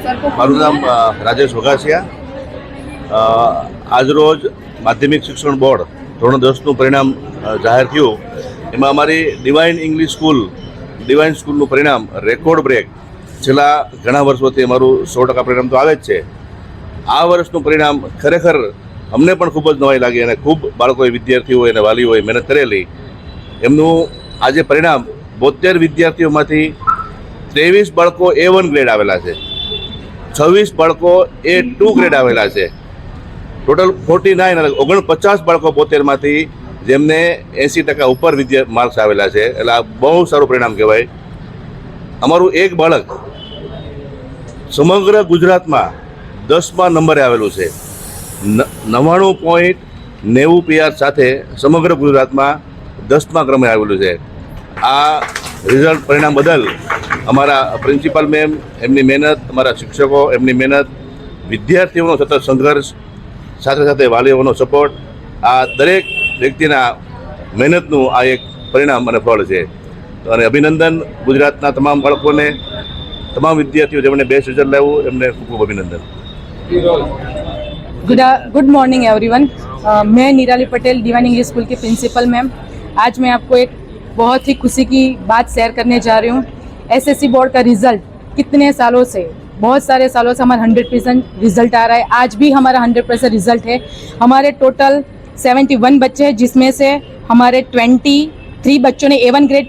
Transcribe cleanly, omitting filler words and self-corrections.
મારું નામ રાજેશ વઘાસિયા. આજરોજ માધ્યમિક શિક્ષણ બોર્ડ ધોરણ 10નું પરિણામ જાહેર થયું. એમાં અમારી ડિવાઇન સ્કૂલનું પરિણામ રેકોર્ડ બ્રેક. છેલ્લા ઘણા વર્ષોથી અમારું 100% પરિણામ તો આવે જ છે. આ વર્ષનું પરિણામ ખરેખર અમને પણ ખૂબ જ નવાઈ લાગી અને ખૂબ બાળકોએ, વિદ્યાર્થીઓએ અને વાલીઓએ મહેનત કરેલી. એમનું આજે પરિણામ 72 વિદ્યાર્થીઓમાંથી 23 બાળકો A1 ગ્રેડ આવેલા છે, 26 બાળકો A2 ગ્રેડ આવેલા છે. ટોટલ 49 બાળકો 72માંથી જેમને 80% ઉપર માર્ક્સ આવેલા છે. એટલે આ બહુ સારું પરિણામ કહેવાય. અમારું એક બાળક સમગ્ર ગુજરાતમાં 10મા નંબરે આવેલું છે. 99.90 PR સાથે સમગ્ર ગુજરાતમાં 10મા ક્રમે આવેલું છે. આ રિઝલ્ટ પરિણામ બદલ અમારા પ્રિન્સિપાલ મેમ, એમની મહેનત, અમારા શિક્ષકો એમની મહેનત, વિદ્યાર્થીઓનો સતત સંઘર્ષ, સાથે સાથે વાલીઓનો સપોર્ટ, આ દરેક વ્યક્તિના મહેનતનું આ એક પરિણામ અને ફળ છે. અને અભિનંદન ગુજરાતના તમામ બાળકોને, તમામ વિદ્યાર્થીઓ જેમણે બેસ્ટ રિઝલ્ટ લાવ્યું એમને ખૂબ ખૂબ અભિનંદન. Good morning everyone. मैं निराली पटेल, डिवाइन इंग्लिश स्कूल की प्रिंसिपल मैम. आज मैं आपको एक बहुत ही खुशी की बात शेयर करने जा रही हूँ. एसएससी बोर्ड का रिज़ल्ट कितने सालों से, बहुत सारे सालों से हमारा 100% रिज़ल्ट आ रहा है. आज भी हमारा 100% रिज़ल्ट है. हमारे टोटल 71 बच्चे हैं, जिसमें से हमारे 23 बच्चों ने A1 ग्रेड